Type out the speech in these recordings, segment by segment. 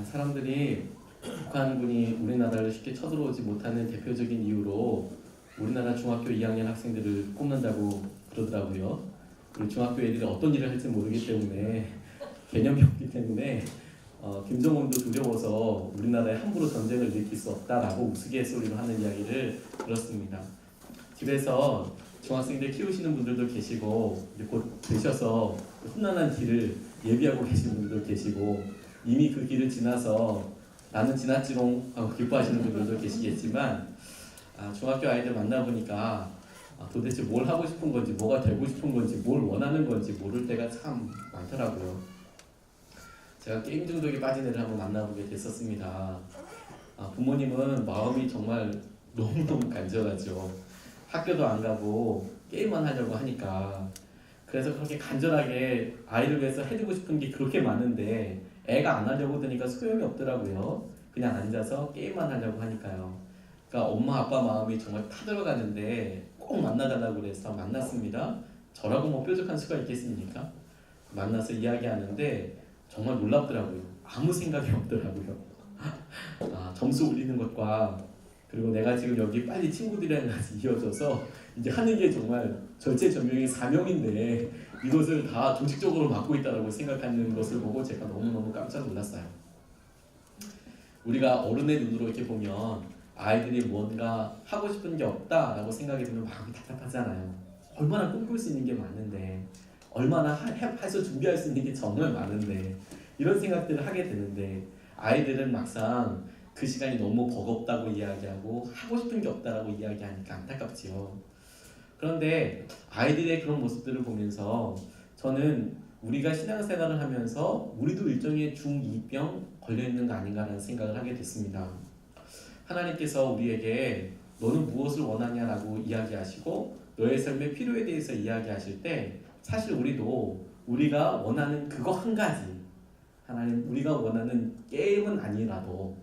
사람들이 북한군이 우리나라를 쉽게 쳐들어오지 못하는 대표적인 이유로 우리나라 중학교 2학년 학생들을 꼽는다고 그러더라고요. 우리 중학교 애들이 어떤 일을 할지 모르기 때문에 개념이 없기 때문에 김정은도 두려워서 우리나라에 함부로 전쟁을 일으킬 수 없다라고 우스갯소리로 하는 이야기를 들었습니다. 집에서 중학생들 키우시는 분들도 계시고 이제 곧 되셔서 험난한 길을 예비하고 계시는 분들도 계시고 이미 그 길을 지나서 나는 지났지롱 하고 기뻐하시는 분들도 계시겠지만 중학교 아이들 만나보니까 도대체 뭘 하고 싶은 건지 뭐가 되고 싶은 건지 뭘 원하는 건지 모를 때가 참 많더라고요. 제가 게임 중독에 빠진 애를 한번 만나보게 됐었습니다. 부모님은 마음이 정말 너무너무 간절하죠. 학교도 안 가고 게임만 하려고 하니까. 그래서 그렇게 간절하게 아이를 위해서 해주고 싶은 게 그렇게 많은데 애가 안 하려고 드니까 소용이 없더라고요. 그냥 앉아서 게임만 하려고 하니까요. 그러니까 엄마 아빠 마음이 정말 타들어가는데 꼭 만나달라고 그래서 만났습니다. 저라고 뭐 뾰족한 수가 있겠습니까? 만나서 이야기하는데 정말 놀랍더라고요. 아무 생각이 없더라고요. 점수 올리는 것과 그리고 내가 지금 여기 빨리 친구들이랑 같이 이어져서 이제 하는 게 정말 절체절명의 사명인데 이것을 다 조직적으로 맡고 있다고 생각하는 것을 보고 제가 너무너무 깜짝 놀랐어요. 우리가 어른의 눈으로 이렇게 보면 아이들이 뭔가 하고 싶은 게 없다라고 생각이 들면 마음이 답답하잖아요. 얼마나 꿈꿀 수 있는 게 많은데 얼마나 해서 준비할 수 있는 게 정말 많은데 이런 생각들을 하게 되는데 아이들은 막상 그 시간이 너무 버겁다고 이야기하고 하고 싶은 게 없다라고 이야기하니까 안타깝지요. 그런데 아이들의 그런 모습들을 보면서 저는 우리가 신앙생활을 하면서 우리도 일종의 중2병 걸려있는 거 아닌가라는 생각을 하게 됐습니다. 하나님께서 우리에게 너는 무엇을 원하냐라고 이야기하시고 너의 삶의 필요에 대해서 이야기하실 때 사실 우리도 우리가 원하는 그거 한 가지 하나님 우리가 원하는 게임은 아니라도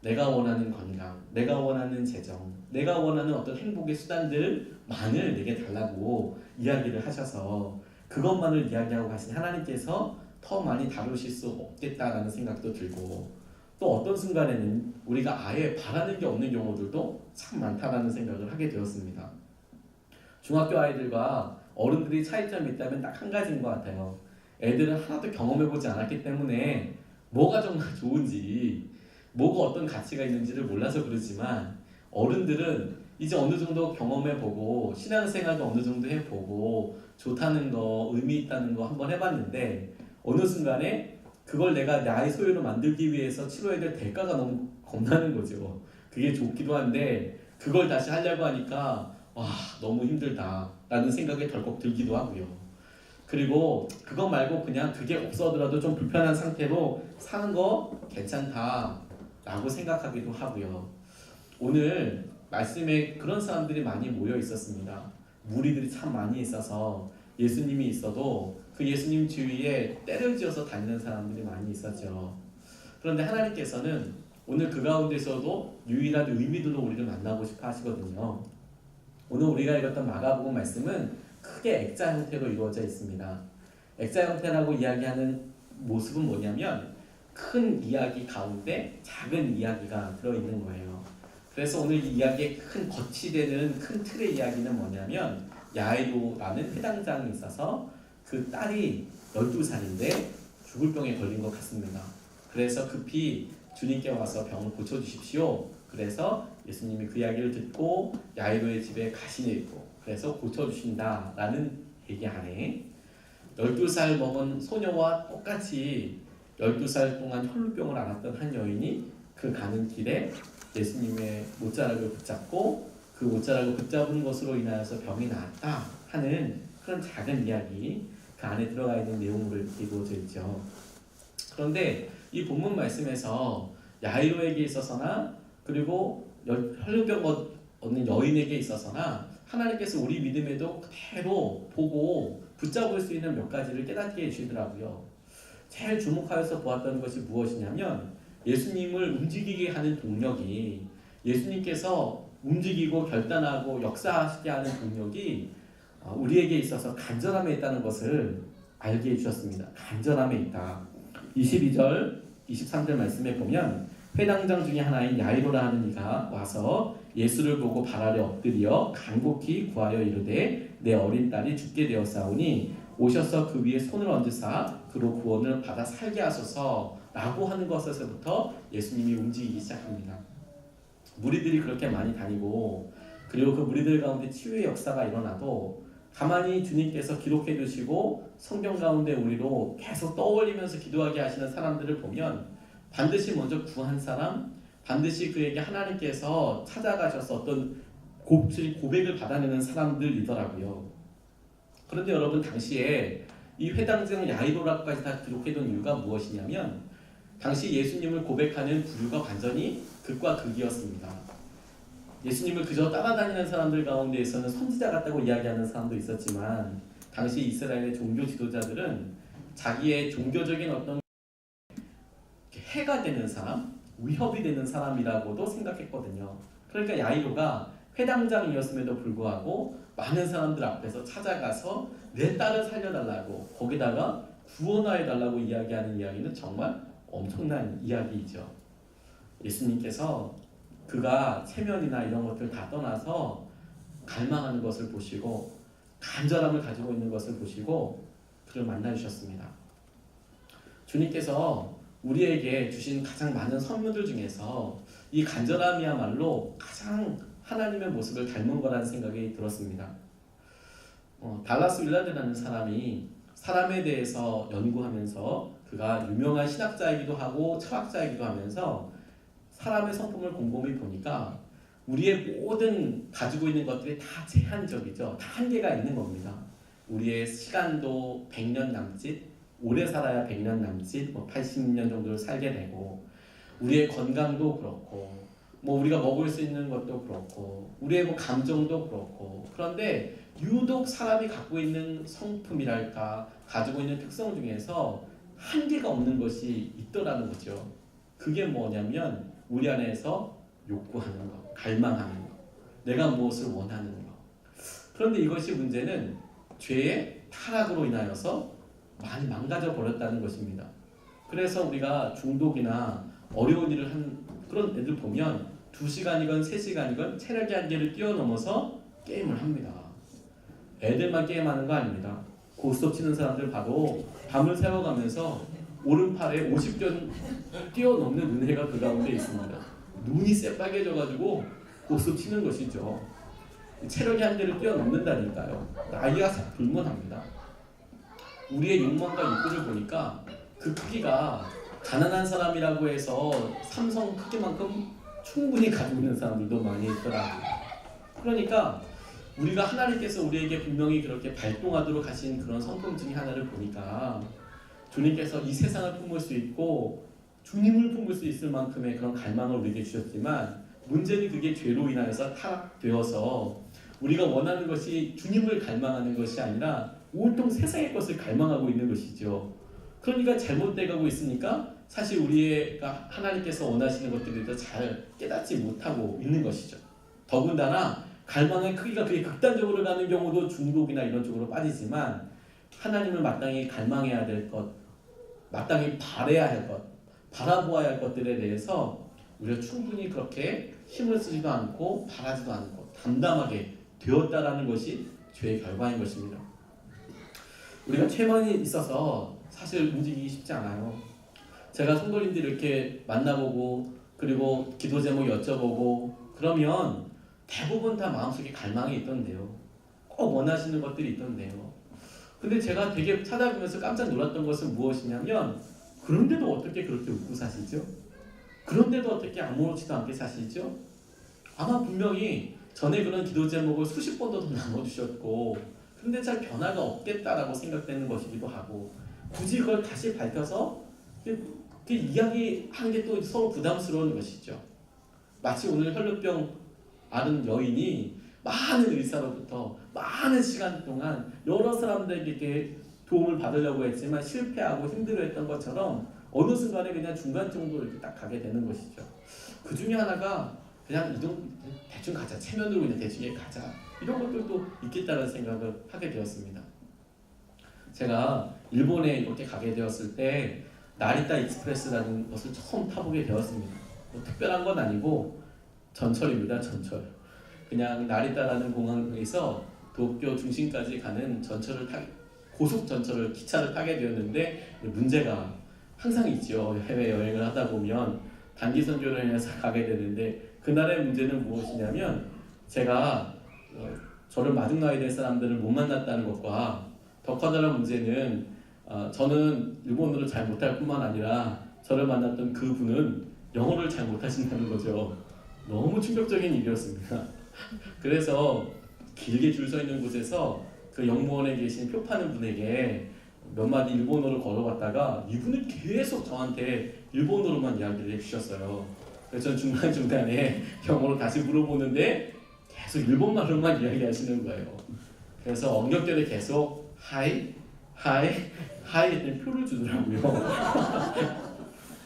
내가 원하는 건강, 내가 원하는 재정, 내가 원하는 어떤 행복의 수단들만을 내게 달라고 이야기를 하셔서 그것만을 이야기하고 가신 하나님께서 더 많이 다루실 수 없겠다라는 생각도 들고 또 어떤 순간에는 우리가 아예 바라는 게 없는 경우들도 참 많다라는 생각을 하게 되었습니다. 중학교 아이들과 어른들이 차이점이 있다면 딱 한 가지인 것 같아요. 애들은 하나도 경험해보지 않았기 때문에 뭐가 정말 좋은지 뭐가 어떤 가치가 있는지를 몰라서 그러지만 어른들은 이제 어느 정도 경험해보고 신앙생활도 어느 정도 해보고 좋다는 거 의미 있다는 거 한번 해봤는데 어느 순간에 그걸 내가 나의 소유로 만들기 위해서 치러야 될 대가가 너무 겁나는 거죠. 그게 좋기도 한데 그걸 다시 하려고 하니까 와 너무 힘들다 라는 생각이 덜컥 들기도 하고요. 그리고 그거 말고 그냥 그게 없어더라도 좀 불편한 상태로 사는 거 괜찮다 라고 생각하기도 하고요. 오늘 말씀에 그런 사람들이 많이 모여 있었습니다. 무리들이 참 많이 있어서 예수님이 있어도 그 예수님 주위에 때를 지어서 다니는 사람들이 많이 있었죠. 그런데 하나님께서는 오늘 그 가운데서도 유일한 의미들로 우리를 만나고 싶어 하시거든요. 오늘 우리가 읽었던 마가복음 말씀은 크게 액자 형태로 이루어져 있습니다. 액자 형태라고 이야기하는 모습은 뭐냐면 큰 이야기 가운데 작은 이야기가 들어있는 거예요. 그래서 오늘 이 이야기의 큰 겉이 되는 큰 틀의 이야기는 뭐냐면 야이로라는 회당장이 있어서 그 딸이 12살인데 죽을 병에 걸린 것 같습니다. 그래서 급히 주님께 와서 병을 고쳐주십시오. 그래서 예수님이 그 이야기를 듣고 야이로의 집에 가시고 그래서 고쳐주신다라는 얘기 안에 12살 먹은 소녀와 똑같이 12살 동안 혈루병을 앓았던 한 여인이 그 가는 길에 예수님의 못자락을 붙잡고 그 못자락을 붙잡은 것으로 인하여서 병이 나았다 하는 그런 작은 이야기 그 안에 들어가 있는 내용으로 이렇게 이루어져 있죠. 그런데 이 본문 말씀에서 야이로에게 있어서나 그리고 혈루병 얻는 여인에게 있어서나 하나님께서 우리 믿음에도 그대로 보고 붙잡을 수 있는 몇 가지를 깨닫게 해주시더라고요. 제일 주목하여서 보았던 것이 무엇이냐면 예수님을 움직이게 하는 동력이 예수님께서 움직이고 결단하고 역사하시게 하는 동력이 우리에게 있어서 간절함에 있다는 것을 알게 해주셨습니다. 간절함에 있다. 22절 23절 말씀에 보면 회당장 중에 하나인 야이로라 하는 이가 와서 예수를 보고 발 아래 엎드려 간곡히 구하여 이르되 내 어린 딸이 죽게 되었사오니 오셔서 그 위에 손을 얹으사 그로 구원을 받아 살게 하소서라고 하는 것에서부터 예수님이 움직이기 시작합니다. 무리들이 그렇게 많이 다니고 그리고 그 무리들 가운데 치유의 역사가 일어나도 가만히 주님께서 기록해 두시고 성경 가운데 우리로 계속 떠올리면서 기도하게 하시는 사람들을 보면 반드시 먼저 구한 사람, 반드시 그에게 하나님께서 찾아가셔서 어떤 고백을 받아내는 사람들이더라고요. 그런데 여러분, 당시에 이 회당장 야이로라까지 다 기록해둔 이유가 무엇이냐면 당시 예수님을 고백하는 부류가 완전히 극과 극이었습니다. 예수님을 그저 따라다니는 사람들 가운데에서는 선지자 같다고 이야기하는 사람도 있었지만 당시 이스라엘의 종교 지도자들은 자기의 종교적인 어떤 해가 되는 사람, 위협이 되는 사람이라고도 생각했거든요. 그러니까 야이로가 회당장이었음에도 불구하고 많은 사람들 앞에서 찾아가서 내 딸을 살려달라고, 거기다가 구원하여달라고 이야기하는 이야기는 정말 엄청난 이야기이죠. 예수님께서 그가 체면이나 이런 것들 다 떠나서 갈망하는 것을 보시고 간절함을 가지고 있는 것을 보시고 그를 만나 주셨습니다. 주님께서 우리에게 주신 가장 많은 선물들 중에서 이 간절함이야말로 가장 하나님의 모습을 닮은 거라는 생각이 들었습니다. 달라스 윌라드라는 사람이 사람에 대해서 연구하면서 그가 유명한 신학자이기도 하고 철학자이기도 하면서 사람의 성품을 곰곰이 보니까 우리의 모든 가지고 있는 것들이 다 제한적이죠. 다 한계가 있는 겁니다. 우리의 시간도 100년 남짓, 오래 살아야 100년 남짓, 80년 정도를 살게 되고, 우리의 건강도 그렇고, 우리가 먹을 수 있는 것도 그렇고, 우리의 감정도 그렇고. 그런데 유독 사람이 갖고 있는 성품이랄까, 가지고 있는 특성 중에서 한계가 없는 것이 있더라는 거죠. 그게 뭐냐면 우리 안에서 욕구하는 것, 갈망하는 것, 내가 무엇을 원하는 것. 그런데 이것이 문제는 죄의 타락으로 인하여서 많이 망가져 버렸다는 것입니다. 그래서 우리가 중독이나 어려운 일을 한 그런 애들 보면 2시간이건 3시간이건 체력의 한계를 뛰어넘어서 게임을 합니다. 애들만 게임하는 거 아닙니다. 고스톱 치는 사람들 봐도 밤을 새워가면서 오른팔에 50전 뛰어넘는 은혜가 그 가운데 있습니다. 눈이 새빨개져가지고 고스톱 치는 것이죠. 체력의 한계를 뛰어넘는다니까요. 나이가 불문합니다. 우리의 욕망과 욕구를 보니까 그 크기가 가난한 사람이라고 해서 삼성 크기만큼 충분히 가지고 있는 사람들도 많이 있더라고요. 그러니까 우리가 하나님께서 우리에게 분명히 그렇게 발동하도록 하신 그런 성품 중에 하나를 보니까 주님께서 이 세상을 품을 수 있고 주님을 품을 수 있을 만큼의 그런 갈망을 우리에게 주셨지만 문제는 그게 죄로 인하여서 타락되어서 우리가 원하는 것이 주님을 갈망하는 것이 아니라 온통 세상의 것을 갈망하고 있는 것이죠. 그러니까 잘못돼가고 있으니까 사실 우리가 하나님께서 원하시는 것들에 대해서 잘 깨닫지 못하고 있는 것이죠. 더군다나 갈망의 크기가 그게 극단적으로 가는 경우도 중독이나 이런 쪽으로 빠지지만 하나님을 마땅히 갈망해야 될 것, 마땅히 바라야 할 것, 바라보아야 할 것들에 대해서 우리가 충분히 그렇게 힘을 쓰지도 않고 바라지도 않고 담담하게 되었다라는 것이 죄의 결과인 것입니다. 우리가 죄만이 있어서 사실 움직이기 쉽지 않아요. 제가 성도님들 이렇게 만나보고 그리고 기도 제목 여쭤보고 그러면 대부분 다 마음속에 갈망이 있던데요. 꼭 원하시는 것들이 있던데요. 근데 제가 되게 찾아보면서 깜짝 놀랐던 것은 무엇이냐면 그런데도 어떻게 그렇게 웃고 사시죠? 그런데도 어떻게 아무렇지도 않게 사시죠? 아마 분명히 전에 그런 기도 제목을 수십 번도 더 나눠주셨고 근데 잘 변화가 없겠다라고 생각되는 것이기도 하고 굳이 그걸 다시 밝혀서 그 이야기하는 게 또 서로 부담스러운 것이죠. 마치 오늘 혈루병 앓은 여인이 많은 의사로부터 많은 시간 동안 여러 사람들에게 도움을 받으려고 했지만 실패하고 힘들어했던 것처럼 어느 순간에 그냥 중간 정도로 이렇게 딱 가게 되는 것이죠. 그 중에 하나가 그냥 대충 가자, 체면으로 그냥 대충 가자 이런 것들도 있겠다는 생각을 하게 되었습니다. 제가 일본에 이렇게 가게 되었을 때 나리타 익스프레스라는 것을 처음 타보게 되었습니다. 뭐 특별한 건 아니고 전철입니다. 전철. 그냥 나리타라는 공항에서 도쿄 중심까지 가는 고속 전철을 기차를 타게 되었는데 문제가 항상 있죠. 해외 여행을 하다 보면 단기 선교를 해서 가게 되는데 그날의 문제는 무엇이냐면 제가 저를 마중나야 될 사람들을 못 만났다는 것과 더 커다란 문제는 저는 일본어를 잘 못할 뿐만 아니라 저를 만났던 그분은 영어를 잘 못하신다는 거죠. 너무 충격적인 일이었습니다. 그래서 길게 줄 서 있는 곳에서 그 영무원에 계신 표 파는 분에게 몇 마디 일본어를 걸어봤다가 이분은 계속 저한테 일본어로만 이야기를 해주셨어요. 그래서 저는 중간중간에 영어로 다시 물어보는데 계속 일본말로만 이야기하시는 거예요. 그래서 엉겹결에 계속 하이 했더니 표를 주더라고요.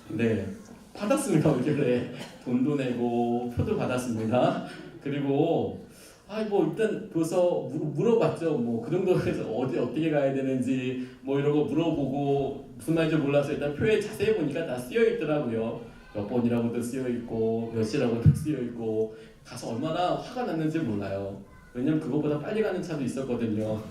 네, 받았습니다. 엉겹결에 돈도 내고 표도 받았습니다. 그리고 뭐 일단 그래서 물어봤죠. 뭐 그 정도에서 어떻게 가야 되는지 뭐 이런 거 물어보고 무슨 말인지 몰라서 일단 표에 자세히 보니까 다 쓰여 있더라고요. 몇 번이라고도 쓰여 있고 몇 시라고도 쓰여 있고 가서 얼마나 화가 났는지 몰라요. 왜냐면 그것보다 빨리 가는 차도 있었거든요.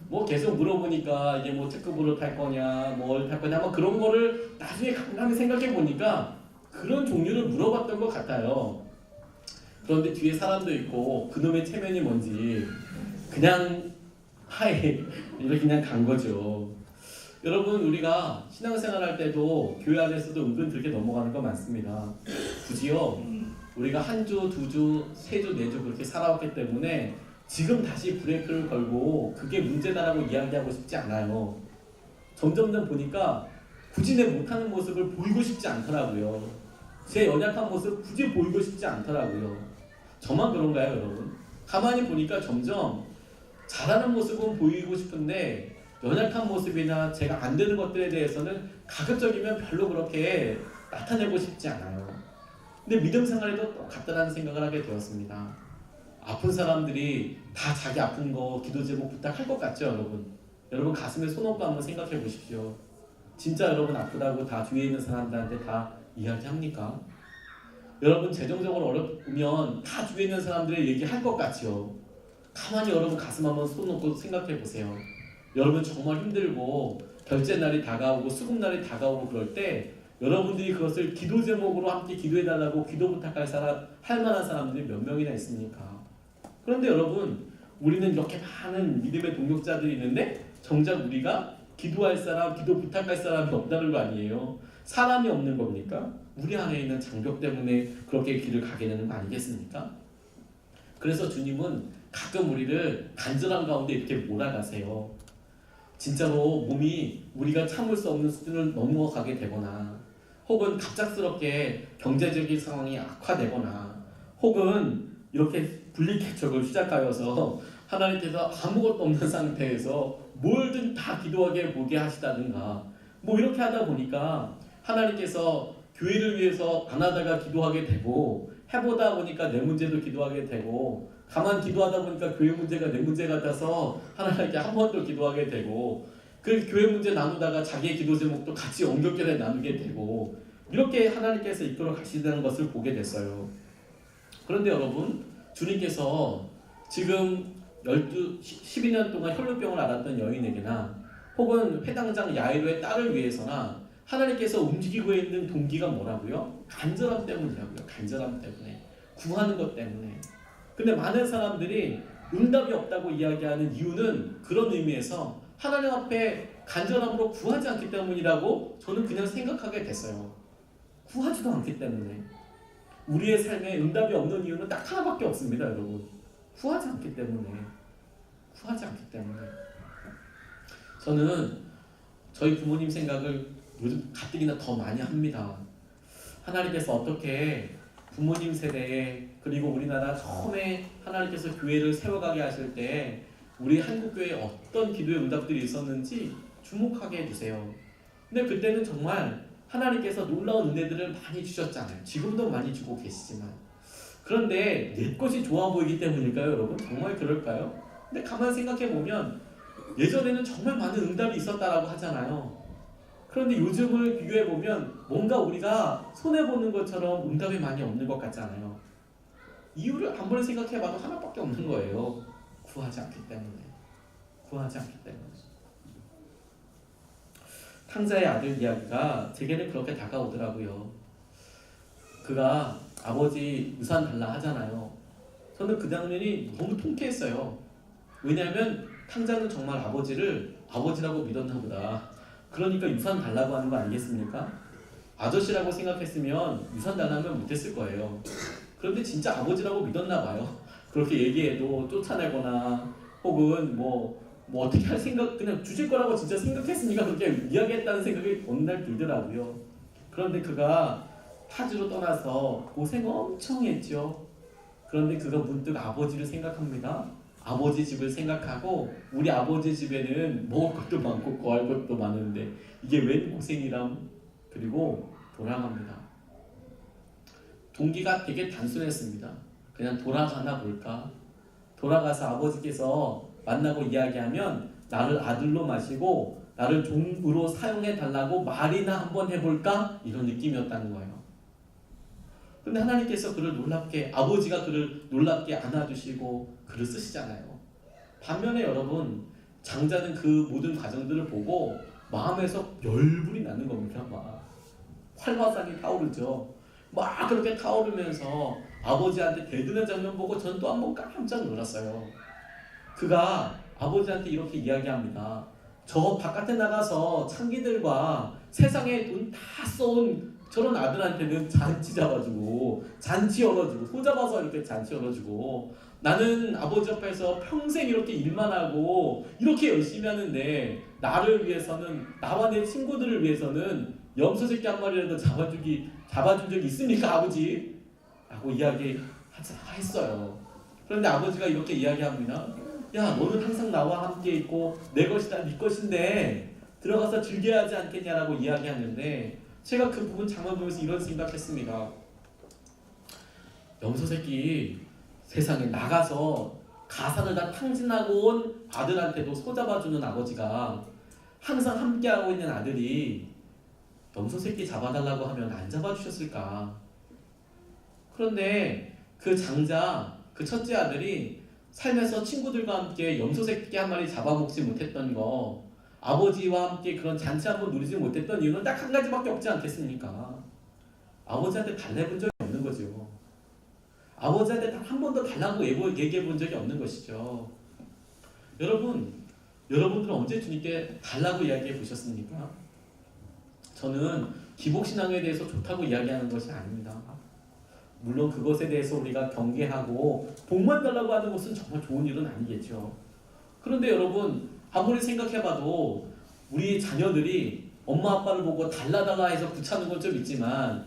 뭐 계속 물어보니까 이게 뭐 특급으로 탈 거냐 뭘 탈 거냐 뭐 그런 거를 나중에 간단히 생각해 보니까 그런 종류를 물어봤던 것 같아요. 그런데 뒤에 사람도 있고 그놈의 체면이 뭔지 그냥 하이 이렇게 그냥 간 거죠. 여러분 우리가 신앙생활 할 때도 교회 안에서도 은근 그렇게 넘어가는 거 많습니다. 굳이요 우리가 한 주, 두 주, 세 주, 네 주 그렇게 살아왔기 때문에 지금 다시 브레이크를 걸고 그게 문제다라고 이야기하고 싶지 않아요. 점점점 보니까 굳이 내 못하는 모습을 보이고 싶지 않더라고요. 제 연약한 모습 굳이 보이고 싶지 않더라고요. 저만 그런가요, 여러분? 가만히 보니까 점점 잘하는 모습은 보이고 싶은데 연약한 모습이나 제가 안 되는 것들에 대해서는 가급적이면 별로 그렇게 나타내고 싶지 않아요. 근데 믿음 생활에도 똑같다는 생각을 하게 되었습니다. 아픈 사람들이 다 자기 아픈 거 기도 제목 부탁할 것 같죠, 여러분? 여러분 가슴에 손 얹고 한번 생각해 보십시오. 진짜 여러분 아프다고 다 뒤에 있는 사람들한테 다 이야기합니까? 여러분 재정적으로 어렵으면 다 주위에 있는 들이 얘기할 것 같죠. 가만히 여러분 가슴 한번 손 놓고 생각해 보세요. 여러분 정말 힘들고 결제 날이 다가오고 수급 날이 다가오고 그럴 때 여러분들이 그것을 기도 제목으로 함께 기도해 달라고 기도 부탁할 할 만한 사람들이 몇 명이나 있습니까? 그런데 여러분 우리는 이렇게 많은 믿음의 동역자들이 있는데 정작 우리가 기도할 사람, 기도 부탁할 사람이 없다는 거 아니에요? 사람이 없는 겁니까? 우리 안에 있는 장벽 때문에 그렇게 길을 가게 되는 거 아니겠습니까? 그래서 주님은 가끔 우리를 간절한 가운데 이렇게 몰아가세요. 진짜로 몸이 우리가 참을 수 없는 수준을 넘어가게 되거나 혹은 갑작스럽게 경제적인 상황이 악화되거나 혹은 이렇게 분리개척을 시작하여서 하나님께서 아무것도 없는 상태에서 뭐든 다 기도하게 보게 하시다든가 뭐 이렇게 하다 보니까 하나님께서 교회를 위해서 안 하다가 기도하게 되고 해보다 보니까 내 문제도 기도하게 되고 가만 기도하다 보니까 교회 문제가 내 문제 같아서 하나님께 한 번 더 기도하게 되고 그 교회 문제 나누다가 자기의 기도 제목도 같이 엉겹결에 나누게 되고 이렇게 하나님께서 이끌어 가시는 것을 보게 됐어요. 그런데 여러분 주님께서 지금 12년 동안 혈루병을 앓았던 여인에게나 혹은 회당장 야이로의 딸을 위해서나 하나님께서 움직이고 있는 동기가 뭐라고요? 간절함 때문이라고요. 간절함 때문에. 구하는 것 때문에. 근데 많은 사람들이 응답이 없다고 이야기하는 이유는 그런 의미에서 하나님 앞에 간절함으로 구하지 않기 때문이라고 저는 그냥 생각하게 됐어요. 구하지도 않기 때문에. 우리의 삶에 응답이 없는 이유는 딱 하나밖에 없습니다, 여러분. 구하지 않기 때문에. 구하지 않기 때문에. 저는 저희 부모님 생각을 요즘 가뜩이나 더 많이 합니다. 하나님께서 어떻게 부모님 세대에 그리고 우리나라 처음에 하나님께서 교회를 세워가게 하실 때 우리 한국교회에 어떤 기도의 응답들이 있었는지 주목하게 해주세요. 근데 그때는 정말 하나님께서 놀라운 은혜들을 많이 주셨잖아요. 지금도 많이 주고 계시지만 그런데 내 것이 좋아 보이기 때문일까요, 여러분? 정말 그럴까요? 근데 가만 생각해 보면 예전에는 정말 많은 응답이 있었다라고 하잖아요. 그런데 요즘을 비교해 보면 뭔가 우리가 손해 보는 것처럼 응답이 많이 없는 것 같잖아요. 이유를 아무리 생각해봐도 하나밖에 없는 거예요. 구하지 않기 때문에. 구하지 않기 때문에. 탕자의 아들 이야기가 제게는 그렇게 다가오더라고요. 그가 아버지 유산 달라 하잖아요. 저는 그 장면이 너무 통쾌했어요. 왜냐하면 탕자는 정말 아버지를 아버지라고 믿었나 보다. 그러니까 유산 달라고 하는 거 아니겠습니까? 아저씨라고 생각했으면 유산 달라면 못했을 거예요. 그런데 진짜 아버지라고 믿었나 봐요. 그렇게 얘기해도 쫓아내거나 혹은 뭐 어떻게 할 생각, 그냥 주실 거라고 진짜 생각했으니까 그렇게 이야기했다는 생각이 어느 날 들더라고요. 그런데 그가 타지로 떠나서 고생 엄청 했죠. 그런데 그가 문득 아버지를 생각합니다. 아버지 집을 생각하고 우리 아버지 집에는 먹을 것도 많고 구할 것도 많은데 이게 웬 고생이람. 그리고 돌아갑니다. 동기가 되게 단순했습니다. 그냥 돌아가나 볼까? 돌아가서 아버지께서 만나고 이야기하면 나를 아들로 마시고 나를 종으로 사용해 달라고 말이나 한번 해볼까? 이런 느낌이었다는 거예요. 근데 하나님께서 그를 놀랍게, 아버지가 그를 놀랍게 안아주시고 글을 쓰시잖아요. 반면에 여러분, 장자는 그 모든 과정들을 보고 마음에서 열불이 나는 겁니다. 막 활화산이 타오르죠. 막 그렇게 타오르면서 아버지한테 대드는 장면 보고 저는 또 한 번 깜짝 놀랐어요. 그가 아버지한테 이렇게 이야기합니다. 저 바깥에 나가서 창기들과 세상에 돈 다 써온 저런 아들한테는 잔치 잡아주고 잔치 열어주고 손 잡아서 이렇게 잔치 열어주고 나는 아버지 옆에서 평생 이렇게 일만 하고 이렇게 열심히 하는데 나를 위해서는 나와 내 친구들을 위해서는 염소 새끼 한 마리라도 잡아준 적이 있습니까 아버지? 라고 이야기했어요. 그런데 아버지가 이렇게 이야기합니다. 야 너는 항상 나와 함께 있고 내 것이 다 네 것인데 들어가서 즐겨야 하지 않겠냐라고 이야기하는데 제가 그 부분 장면 보면서 이런 생각했습니다. 염소 새끼 세상에 나가서 가산을 다 탕진하고 온 아들한테도 소잡아주는 아버지가 항상 함께하고 있는 아들이 염소 새끼 잡아달라고 하면 안 잡아주셨을까? 그런데 그 장자, 그 첫째 아들이 살면서 친구들과 함께 염소 새끼 한 마리 잡아먹지 못했던 거, 아버지와 함께 그런 잔치 한번 누리지 못했던 이유는 딱 한 가지밖에 없지 않겠습니까? 아버지한테 달래본 적이 없는 거죠. 아버지한테 한 번도 달라고 얘기해 본 적이 없는 것이죠. 여러분들은 언제 주님께 달라고 이야기해 보셨습니까? 저는 기복신앙에 대해서 좋다고 이야기하는 것이 아닙니다. 물론 그것에 대해서 우리가 경계하고 복만 달라고 하는 것은 정말 좋은 일은 아니겠죠. 그런데 여러분 아무리 생각해봐도 우리 자녀들이 엄마 아빠를 보고 달라달라 해서 구차는 건 좀 있지만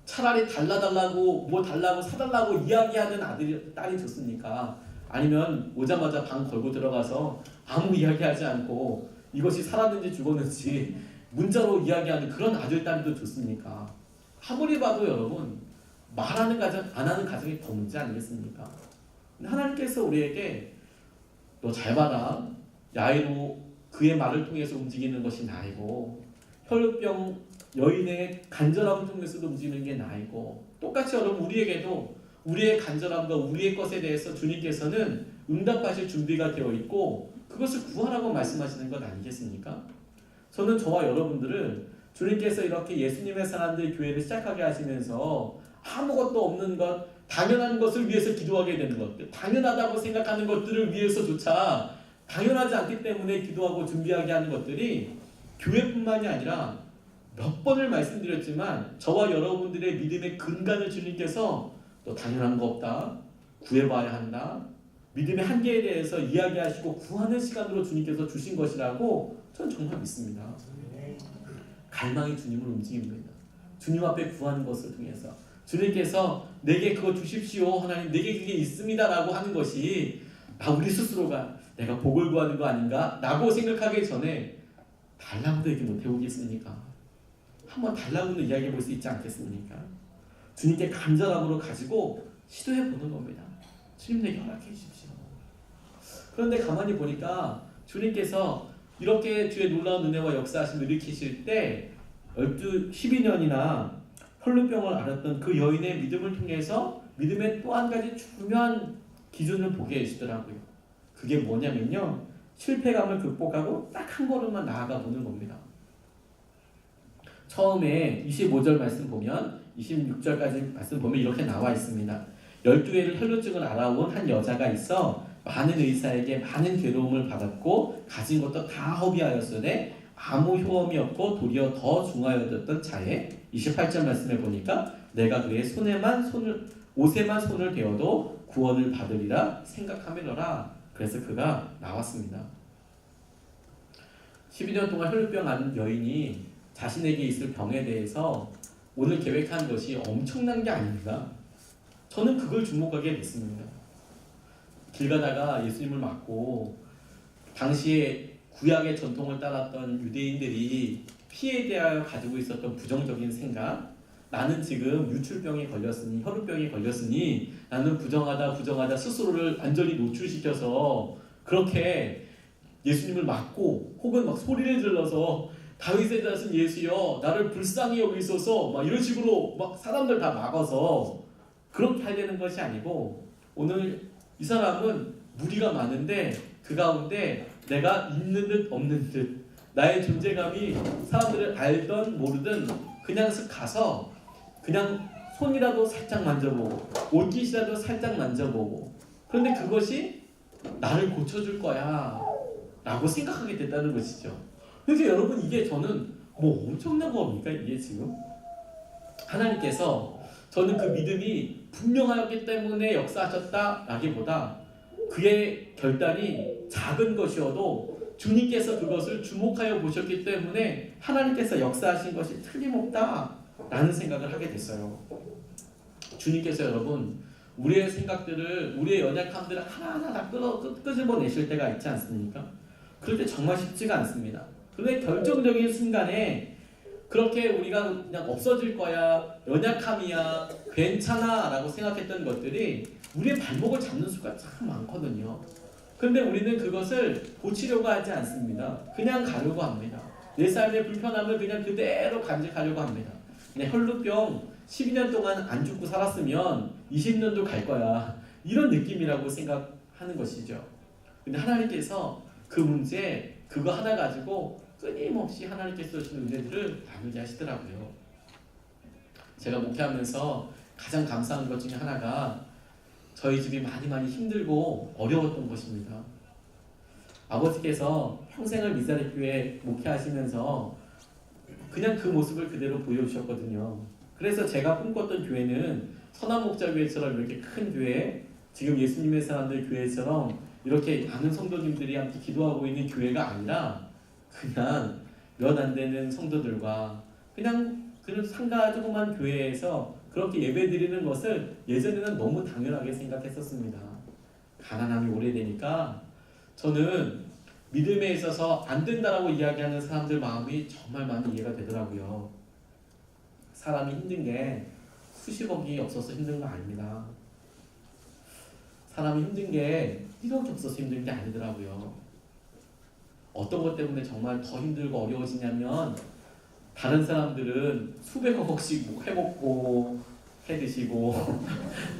차라리 달라달라고 뭐 달라고 사달라고 이야기하는 딸이 좋습니까? 아니면 오자마자 방 걸고 들어가서 아무 이야기하지 않고 이것이 살았는지 죽었는지 문자로 이야기하는 그런 아들 딸이 더 좋습니까? 아무리 봐도 여러분 말하는 가정 안 하는 가정이 더 문제 아니겠습니까? 하나님께서 우리에게 너 잘 봐라. 야이로 그의 말을 통해서 움직이는 것이 나이고 혈병 여인의 간절함을 통해서도 움직이는 게 나이고 똑같이 여러분 우리에게도 우리의 간절함과 우리의 것에 대해서 주님께서는 응답하실 준비가 되어 있고 그것을 구하라고 말씀하시는 것 아니겠습니까? 저는 저와 여러분들을 주님께서 이렇게 예수님의 사람들 교회를 시작하게 하시면서 아무것도 없는 것, 당연한 것을 위해서 기도하게 되는 것들, 당연하다고 생각하는 것들을 위해서조차 당연하지 않기 때문에 기도하고 준비하게 하는 것들이 교회뿐만이 아니라 몇 번을 말씀드렸지만 저와 여러분들의 믿음의 근간을 주님께서 또 당연한 거 없다, 구해봐야 한다, 믿음의 한계에 대해서 이야기하시고 구하는 시간으로 주님께서 주신 것이라고 저는 정말 믿습니다. 갈망이 주님을 움직입니다. 주님 앞에 구하는 것을 통해서 주님께서 내게 그거 주십시오 하나님 내게 그게 있습니다 라고 하는 것이 우리 스스로가 내가 복을 구하는 거 아닌가 라고 생각하기 전에 달라고도 얘기 못 해보겠습니까? 한번 달라고도 이야기해 볼 수 있지 않겠습니까? 주님께 간절함으로 가지고 시도해 보는 겁니다. 주님 내게 허락해 주십시오. 그런데 가만히 보니까 주님께서 이렇게 주의 놀라운 은혜와 역사하심을 일으키실 때 12년이나 혈루병을 앓았던 그 여인의 믿음을 통해서 믿음의 또 한 가지 중요한 기준을 보게 해주더라고요. 그게 뭐냐면요, 실패감을 극복하고 딱 한 걸음만 나아가 보는 겁니다. 처음에 25절 말씀 보면 26절까지 말씀 보면 이렇게 나와 있습니다. 12회를 혈루증을 알아온 한 여자가 있어 많은 의사에게 많은 괴로움을 받았고 가진 것도 다 허비하였으되 아무 효험이 없고 도리어 더 중하여졌던 자에 28절 말씀에 보니까 내가 그의 옷에만 손을 대어도 구원을 받으리라 생각하며라. 그래서 그가 나왔습니다. 12년 동안 혈루병 앓은 여인이 자신에게 있을 병에 대해서 오늘 계획한 것이 엄청난 게 아닙니다. 저는 그걸 주목하게 됐습니다. 길 가다가 예수님을 맞고 당시에 구약의 전통을 따랐던 유대인들이 피에 대하여 가지고 있었던 부정적인 생각, 나는 지금 유출병에 걸렸으니 혈루병에 걸렸으니 나는 부정하다 스스로를 완전히 노출시켜서 그렇게 예수님을 맞고 혹은 막 소리를 질러서 다윗의 자손 예수여 나를 불쌍히 여기소서 막 이런 식으로 막 사람들 다 막아서 그렇게 하려는 것이 아니고 오늘 이 사람은 무리가 많은데 그 가운데 내가 있는 듯 없는 듯 나의 존재감이 사람들을 알던 모르든 그냥 쓱 가서 그냥 손이라도 살짝 만져보고 옷깃이라도 살짝 만져보고 그런데 그것이 나를 고쳐줄 거야 라고 생각하게 됐다는 것이죠. 그래서 여러분 이게 저는 뭐 엄청난 겁니까 이게 지금? 하나님께서 저는 그 믿음이 분명하기 때문에 역사하셨다라기보다 그의 결단이 작은 것이어도 주님께서 그것을 주목하여 보셨기 때문에 하나님께서 역사하신 것이 틀림없다라는 생각을 하게 됐어요. 주님께서 여러분 우리의 생각들을 우리의 연약함들을 하나하나 다 끄집어내실 때가 있지 않습니까? 그럴 때 정말 쉽지가 않습니다. 그런데 결정적인 순간에 그렇게 우리가 그냥 없어질 거야, 연약함이야, 괜찮아 라고 생각했던 것들이 우리의 발목을 잡는 수가 참 많거든요. 그런데 우리는 그것을 고치려고 하지 않습니다. 그냥 가려고 합니다. 내 삶의 불편함을 그냥 그대로 간직하려고 합니다. 그냥 혈루병 12년 동안 안 죽고 살았으면 20년도 갈 거야. 이런 느낌이라고 생각하는 것이죠. 근데 하나님께서 그 문제, 그거 하나 가지고 끊임없이 하나님께서 주신 은혜들을 나누게 하시더라고요. 제가 목회하면서 가장 감사한 것 중에 하나가 저희 집이 많이 힘들고 어려웠던 것입니다. 아버지께서 평생을 미사리 교회 목회하시면서 그냥 그 모습을 그대로 보여주셨거든요. 그래서 제가 꿈꿨던 교회는 선한목자교회처럼 이렇게 큰 교회, 지금 예수님의 사람들 교회처럼 이렇게 많은 성도님들이 함께 기도하고 있는 교회가 아니라 그냥 몇 안 되는 성도들과 그냥 상가 조그만 교회에서 그렇게 예배드리는 것을 예전에는 너무 당연하게 생각했었습니다. 가난함이 오래되니까 저는 믿음에 있어서 안 된다라고 이야기하는 사람들 마음이 정말 많이 이해가 되더라고요. 사람이 힘든 게 수십억이 없어서 힘든 거 아닙니다. 사람이 힘든 게 1억이 없어서 힘든 게 아니더라고요. 어떤 것 때문에 정말 더 힘들고 어려워지냐면 다른 사람들은 수백억씩 뭐 해먹고 해드시고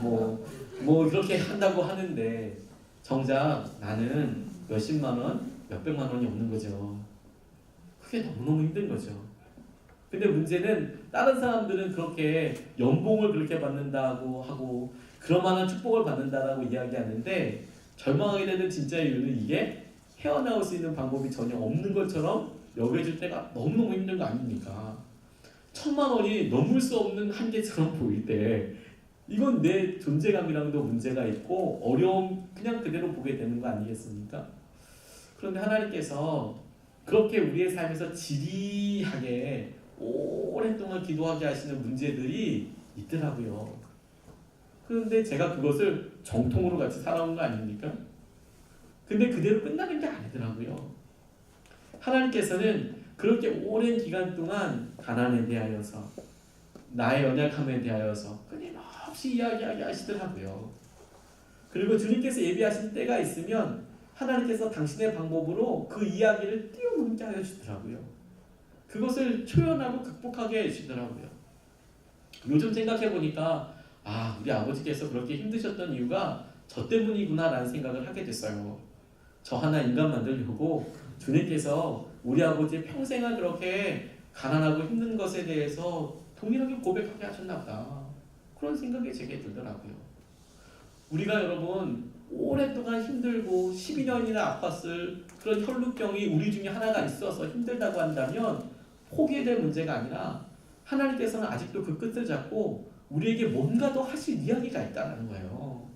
뭐 그렇게 한다고 하는데 정작 나는 몇십만 원, 몇백만 원이 없는 거죠. 그게 너무너무 힘든 거죠. 근데 문제는 다른 사람들은 그렇게 연봉을 그렇게 받는다고 하고 그런 만한 축복을 받는다라고 이야기하는데 절망하게 되는 진짜 이유는 이게 헤어나올 수 있는 방법이 전혀 없는 것처럼 여겨질 때가 너무너무 힘든 거 아닙니까? 1,000만 원이 넘을 수 없는 한계처럼 보일 때 이건 내 존재감이랑도 문제가 있고 어려움 그냥 그대로 보게 되는 거 아니겠습니까? 그런데 하나님께서 그렇게 우리의 삶에서 지리하게 오랫동안 기도하게 하시는 문제들이 있더라고요. 그런데 제가 그것을 정통으로 같이 살아온 거 아닙니까? 근데 그대로 끝나는 게 아니더라고요. 하나님께서는 그렇게 오랜 기간 동안 가난에 대하여서 나의 연약함에 대하여서 끊임없이 이야기하게 하시더라고요. 그리고 주님께서 예비하신 때가 있으면 하나님께서 당신의 방법으로 그 이야기를 뛰어넘게 하여 주시더라고요. 그것을 초연하고 극복하게 해주시더라고요. 요즘 생각해 보니까 우리 아버지께서 그렇게 힘드셨던 이유가 저 때문이구나라는 생각을 하게 됐어요. 저 하나 인간 만들려고 주님께서 우리 아버지의 평생을 그렇게 가난하고 힘든 것에 대해서 동일하게 고백하게 하셨나 보다. 그런 생각이 제게 들더라고요. 우리가 여러분 오랫동안 힘들고 12년이나 아팠을 그런 혈루병이 우리 중에 하나가 있어서 힘들다고 한다면 포기될 문제가 아니라 하나님께서는 아직도 그 끝을 잡고 우리에게 뭔가 더 하실 이야기가 있다는 거예요.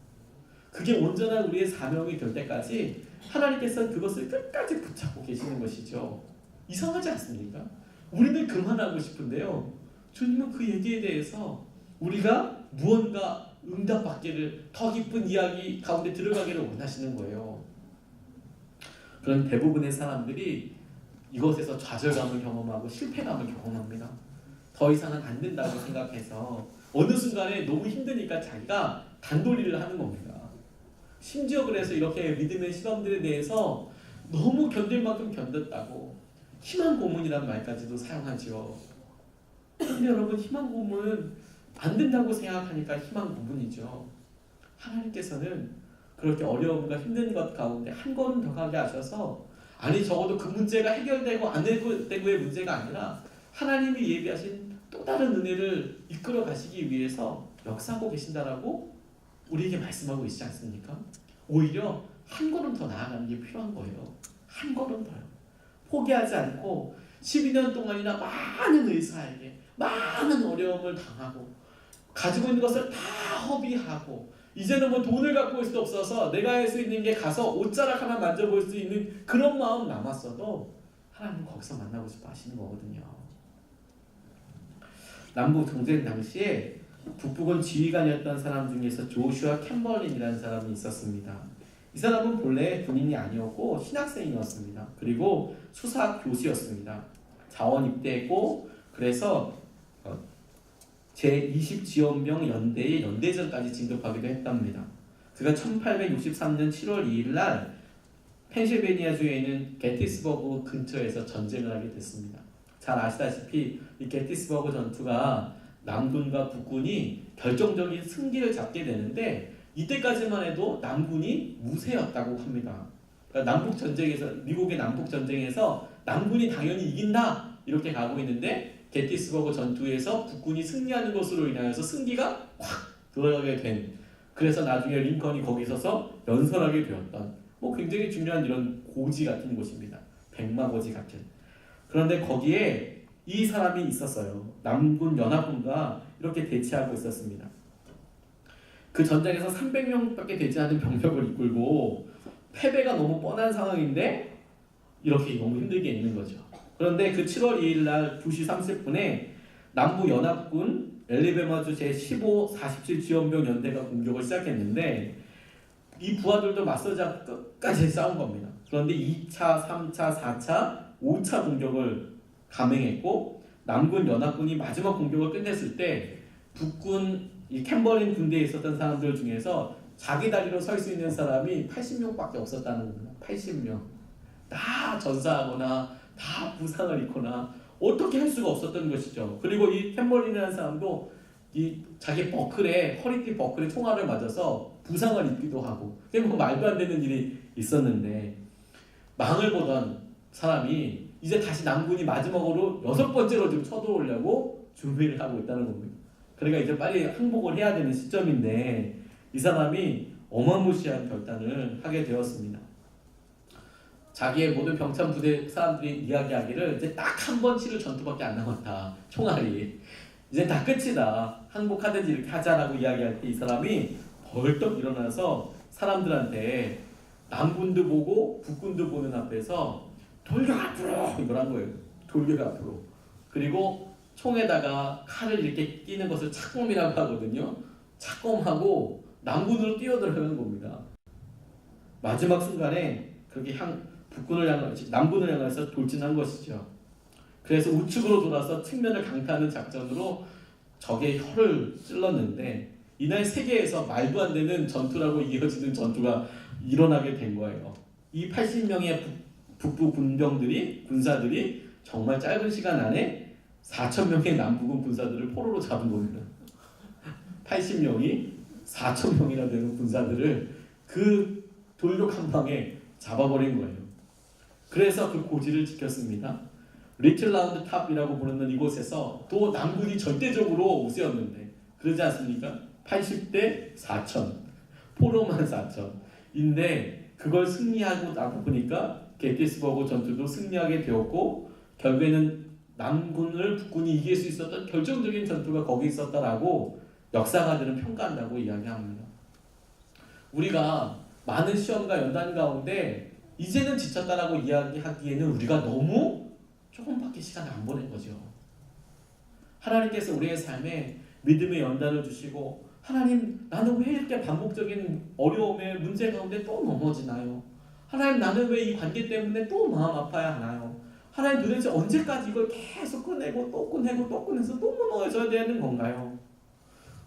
그게 온전한 우리의 사명이 될 때까지 하나님께서는 그것을 끝까지 붙잡고 계시는 것이죠. 이상하지 않습니까? 우리는 그만하고 싶은데요. 주님은 그 얘기에 대해서 우리가 무언가 응답받기를, 더 깊은 이야기 가운데 들어가기를 원하시는 거예요. 그런 대부분의 사람들이 이것에서 좌절감을 경험하고 실패감을 경험합니다. 더 이상은 안 된다고 생각해서 어느 순간에 너무 힘드니까 자기가 단도리를 하는 겁니다. 심지어 그래서 이렇게 믿음의 시험들에 대해서 너무 견딜 만큼 견뎠다고 희망 고문이라는 말까지도 사용하죠. 근데 여러분, 희망 고문은 안 된다고 생각하니까 희망 고문이죠. 하나님께서는 그렇게 어려움과 힘든 것 가운데 한 걸음 더 가게 하셔서, 아니 적어도 그 문제가 해결되고 안 해결되고의 문제가 아니라 하나님이 예비하신 또 다른 은혜를 이끌어 가시기 위해서 역사하고 계신다라고 우리에게 말씀하고 있지 않습니까? 오히려 한 걸음 더 나아가는 게 필요한 거예요. 한 걸음 더요. 포기하지 않고 12년 동안이나 많은 의사에게 많은 어려움을 당하고 가지고 있는 것을 다 허비하고 이제는 뭐 돈을 갖고 올 수 없어서 내가 할 수 있는 게 가서 옷자락 하나 만져볼 수 있는 그런 마음 남았어도 하나님 거기서 만나고 싶어 하시는 거거든요. 남북 전쟁 당시에 북부군 지휘관이었던 사람 중에서 조슈아 캠벌린이라는 사람이 있었습니다. 이 사람은 본래 군인이 아니었고 신학생이었습니다. 그리고 수사 교수였습니다. 자원 입대했고 그래서 제20지원병 연대의 연대전까지 진급하기도 했답니다. 그가 1863년 7월 2일 날 펜실베니아주에 있는 게티스버그 근처에서 전쟁을 하게 됐습니다. 잘 아시다시피 이 게티스버그 전투가 남군과 북군이 결정적인 승기를 잡게 되는데 이때까지만 해도 남군이 우세였다고 합니다. 그러니까 남북 전쟁에서, 미국의 남북 전쟁에서 남군이 당연히 이긴다 이렇게 가고 있는데 게티스버그 전투에서 북군이 승리하는 것으로 인하여서 승기가 확 들어가게 된, 그래서 나중에 링컨이 거기 서서 연설하게 되었던 굉장히 중요한 이런 고지 같은 곳입니다. 백마고지 같은. 그런데 거기에 이 사람이 있었어요. 남군 연합군과 이렇게 대치하고 있었습니다. 그 전장에서 300명밖에 되지 않은 병력을 이끌고 패배가 너무 뻔한 상황인데 이렇게 너무 힘들게 있는 거죠. 그런데 그 7월 2일 날 2시 30분에 남부 연합군 엘리베마주 제15, 47 지원병 연대가 공격을 시작했는데 이 부하들도 맞서자 끝까지 싸운 겁니다. 그런데 2차, 3차, 4차, 5차 공격을 감행했고 남군 연합군이 마지막 공격을 끝냈을 때 북군 이 캠버린 군대에 있었던 사람들 중에서 자기 다리로 설 수 있는 사람이 80명밖에 없었다는 겁니다. 80명. 다 전사하거나 다 부상을 입거나 어떻게 할 수가 없었던 것이죠. 그리고 이 캠버린이라는 사람도 이 자기 버클에, 허리띠 버클에 총알을 맞아서 부상을 입기도 하고, 뭐 말도 안 되는 일이 있었는데 망을 보던 사람이 이제 다시 남군이 마지막으로 6번째로 지금 쳐들어오려고 준비를 하고 있다는 겁니다. 그러니까 이제 빨리 항복을 해야 되는 시점인데 이 사람이 어마무시한 결단을 하게 되었습니다. 자기의 모든 병참 부대 사람들이 이야기하기를 이제 딱 한 번 치를 전투밖에 안 남았다. 총알이. 이제 다 끝이다. 항복하든지 이렇게 하자라고 이야기할 때 이 사람이 벌떡 일어나서 사람들한테 남군도 보고 북군도 보는 앞에서 돌격 앞으로 이걸 한 거예요. 돌격 앞으로. 그리고 총에다가 칼을 이렇게 끼는 것을 착검이라고 하거든요. 착검하고 남군으로 뛰어들어가는 겁니다. 마지막 순간에 그렇게 남군을 향해서 돌진한 것이죠. 그래서 우측으로 돌아서 측면을 강타하는 작전으로 적의 혀를 찔렀는데 이날 세계에서 말도 안 되는 전투라고 이어지는 전투가 일어나게 된 거예요. 이 80명의 북부 군사들이 정말 짧은 시간 안에 4,000명의 남부군 군사들을 포로로 잡은 겁니다. 80명이 4,000명이나 되는 군사들을 그 돌격 한 방에 잡아버린 거예요. 그래서 그 고지를 지켰습니다. 리틀 라운드 탑이라고 부르는 이곳에서 또 남군이 절대적으로 우세였는데 그러지 않습니까? 80대 4,000, 포로만 4,000인데 그걸 승리하고 나고 보니까 게티스버그 전투도 승리하게 되었고 결국에는 남군을 북군이 이길 수 있었던 결정적인 전투가 거기 있었다라고 역사가들은 평가한다고 이야기합니다. 우리가 많은 시험과 연단 가운데 이제는 지쳤다라고 이야기하기에는 우리가 너무 조금밖에 시간을 안 보낸 거죠. 하나님께서 우리의 삶에 믿음의 연단을 주시고 하나님 나는 왜 이렇게 반복적인 어려움의 문제 가운데 또 넘어지나요? 하나님 나는 왜 이 관계 때문에 또 마음 아파야 하나요? 하나님 도대체 언제까지 이걸 계속 꺼내고 또 꺼내고 또 꺼내서 또 무너져야 되는 건가요?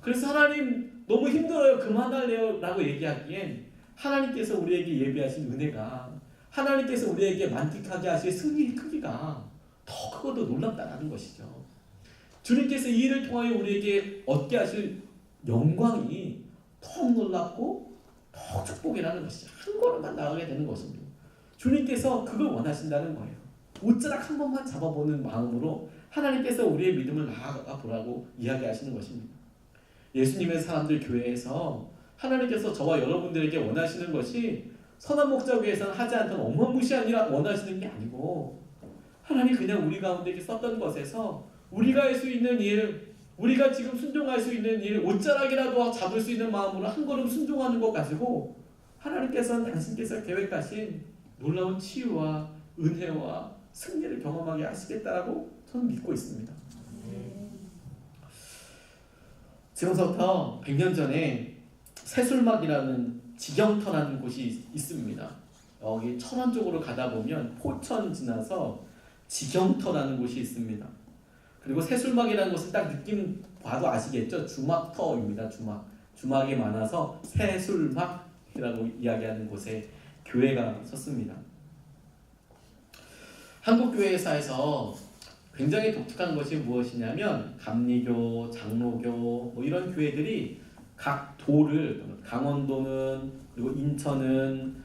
그래서 하나님 너무 힘들어요 그만할래요 라고 얘기하기엔 하나님께서 우리에게 예비하신 은혜가 하나님께서 우리에게 만끽하게 하실 승리의 크기가 더 크고도 놀랍다라는 것이죠. 주님께서 이 일을 통하여 우리에게 얻게 하실 영광이 더 놀랍고 더 축복이라는 것이죠. 한 걸음만 나가게 되는 것입니다. 주님께서 그걸 원하신다는 거예요. 옷자락 한 번만 잡아보는 마음으로 하나님께서 우리의 믿음을 나아가 보라고 이야기하시는 것입니다. 예수님의 사람들 교회에서 하나님께서 저와 여러분들에게 원하시는 것이 선한 목적 위에서는 하지 않던 어마무시한 일 원하시는 게 아니고 하나님 그냥 우리 가운데 썼던 것에서 우리가 할 수 있는 일, 우리가 지금 순종할 수 있는 일, 옷자락이라도 잡을 수 있는 마음으로 한 걸음 순종하는 것 가지고 하나님께서는 당신께서 계획하신 놀라운 치유와 은혜와 승리를 경험하게 하시겠다라고 저는 믿고 있습니다. 지금부터 100년 전에 새술막이라는 지경터라는 곳이 있습니다. 여기 천안 쪽으로 가다 보면 포천 지나서 지경터라는 곳이 있습니다. 그리고 새술막이라는 곳은 딱 느낌 봐도 아시겠죠? 주막터입니다. 주막이 많아서 새술막이라고 이야기하는 곳에 교회가 섰습니다. 한국 교회사에서 굉장히 독특한 것이 무엇이냐면 감리교, 장로교 뭐 이런 교회들이 각 도를 강원도는 그리고 인천은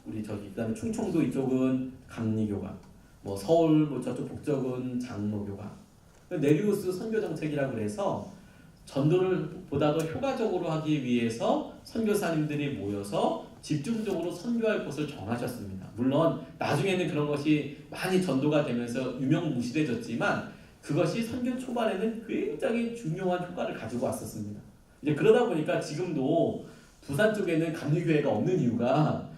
우리 그다음에 충청도 이쪽은 감리교가 뭐 서울 뭐 저쪽 북쪽은 장로교가 네리우스 선교 정책이라고 그래서 전도를 보다 더 효과적으로 하기 위해서 선교사님들이 모여서 집중적으로 선교할 곳을 정하셨습니다. 물론 나중에는 그런 것이 많이 전도가 되면서 유명무실해졌지만 그것이 선교 초반에는 굉장히 중요한 효과를 가지고 왔었습니다. 이제 그러다 보니까 지금도 부산 쪽에는 감리교회가 없는 이유가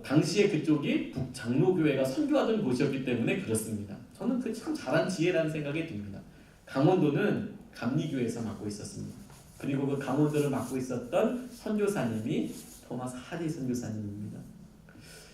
당시에 그쪽이 북장로교회가 선교하던 곳이었기 때문에 그렇습니다. 저는 그 참 잘한 지혜라는 생각이 듭니다. 강원도는 감리교회에서 맡고 있었습니다. 그리고 그 강원도를 맡고 있었던 선교사님이 토마스 하디 선교사님입니다.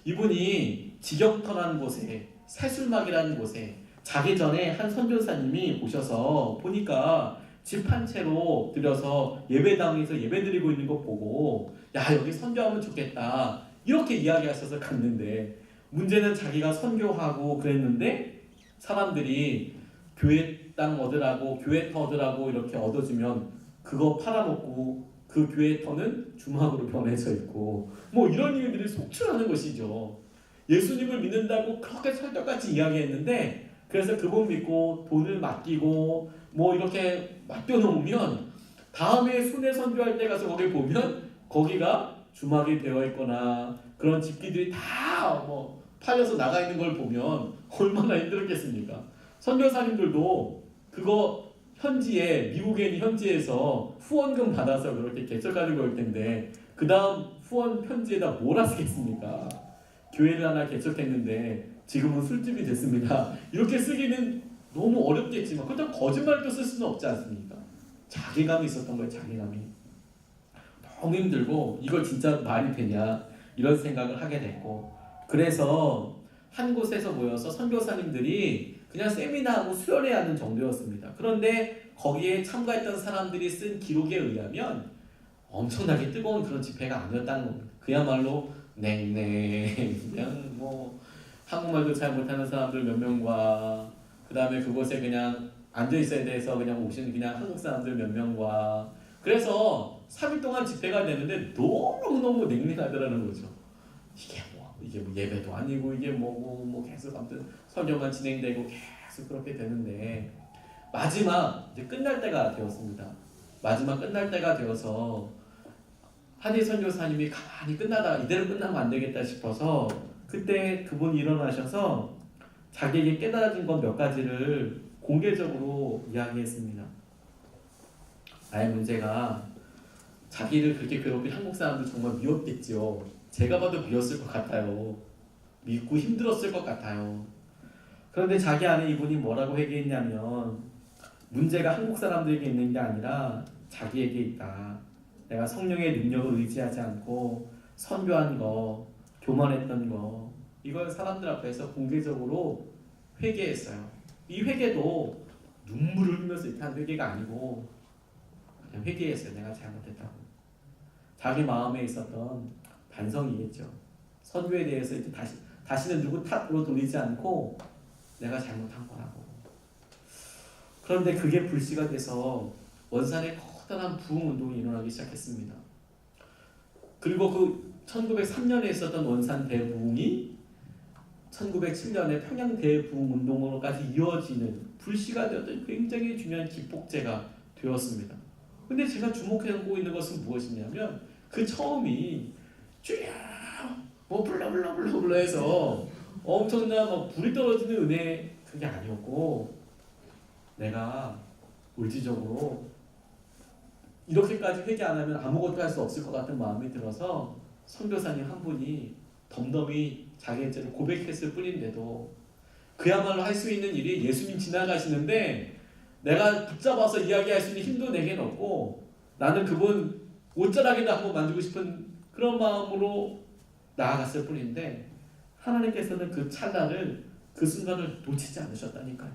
이분이 지경터라는 곳에 새술막이라는 곳에 자기 전에 한 선교사님이 오셔서 보니까 집 한 채로 들여서 예배당에서 예배드리고 있는 거 보고 야 여기 선교하면 좋겠다 이렇게 이야기하셔서 갔는데 문제는 자기가 선교하고 그랬는데 사람들이 교회 땅 얻으라고 교회 터 얻으라고 이렇게 얻어주면 그거 팔아먹고 그 교회 터는 주막으로 변해져 있고 뭐 이런 일들이 속출하는 것이죠. 예수님을 믿는다고 그렇게 철떡같이 이야기했는데 그래서 그분 믿고 돈을 맡기고 뭐 이렇게 맡겨놓으면 다음에 순회 선교할 때 가서 거기 보면 거기가 주막이 되어 있거나 그런 집기들이 다 뭐 팔려서 나가 있는 걸 보면 얼마나 힘들었겠습니까? 선교사님들도 그거 현지에 미국에 있는 현지에서 후원금 받아서 그렇게 개척하는 거일 텐데 그 다음 후원 편지에다 뭐라 쓰겠습니까? 교회를 하나 개척했는데 지금은 술집이 됐습니다. 이렇게 쓰기는 너무 어렵겠지만 그렇다고 거짓말도 쓸 수는 없지 않습니까? 자괴감이 있었던 거예요. 자괴감이. 너무 힘들고 이걸 진짜 말이 되냐 이런 생각을 하게 됐고 그래서 한 곳에서 모여서 선교사님들이 그냥 세미나하고 수련회 하는 정도였습니다. 그런데 거기에 참가했던 사람들이 쓴 기록에 의하면 엄청나게 뜨거운 그런 집회가 아니었다는 겁니다. 그야말로 냉랭 그냥 뭐 한국말도 잘 못하는 사람들 몇 명과 그 다음에 그곳에 그냥 앉아 있어야 돼서 그냥 오신 그냥 한국 사람들 몇 명과 그래서 3일 동안 집회가 되는데 너무너무 냉랭하더라는 거죠. 이게 뭐 예배도 아니고 이게 뭐고 뭐 계속 아무튼 설교만 진행되고 계속 그렇게 되는데 마지막 이제 끝날 때가 되었습니다. 마지막 끝날 때가 되어서 한희 선교사님이 가만히 끝나다가 이대로 끝나면 안 되겠다 싶어서 그때 그분이 일어나셔서 자기에게 깨달아진 것 몇 가지를 공개적으로 이야기했습니다. 나의 문제가 자기를 그렇게 괴롭힌 한국 사람들 정말 미웠겠지요. 제가 봐도 미웠을 것 같아요. 믿고 힘들었을 것 같아요. 그런데 자기 안에 이분이 뭐라고 회개했냐면 문제가 한국 사람들에게 있는 게 아니라 자기에게 있다. 내가 성령의 능력을 의지하지 않고 선교한 거, 교만했던 거 이걸 사람들 앞에서 공개적으로 회개했어요. 이 회개도 눈물을 흘리면서 이렇게 한 회개가 아니고 그냥 회개했어요. 내가 잘못했다고. 자기 마음에 있었던 반성이겠죠. 선교에 대해서 이렇게 다시는 누구 탓으로 돌리지 않고 내가 잘못한 거라고. 그런데 그게 불씨가 돼서 원산에 커다란 부흥운동이 일어나기 시작했습니다. 그리고 그 1903년에 있었던 원산 대부흥이 1907년에 평양 대부흥운동으로까지 이어지는 불씨가 되었던 굉장히 중요한 기폭제가 되었습니다. 근데 제가 주목하고 있는 것은 무엇이냐면 그 처음이 주야 뭐 블라블라블라블라 해서 엄청난 막 불이 떨어지는 은혜 그게 아니었고 내가 물질적으로 이렇게까지 회개 안 하면 아무것도 할 수 없을 것 같은 마음이 들어서 선교사님 한 분이 덤덤히 자기의 죄를 고백했을 뿐인데도 그야말로 할 수 있는 일이 예수님 지나가시는데 내가 붙잡아서 이야기할 수 있는 힘도 내게는 없고 나는 그분 옷자락에도 한번 만지고 싶은 그런 마음으로 나아갔을 뿐인데 하나님께서는 그 찰나를 그 순간을 놓치지 않으셨다니까요.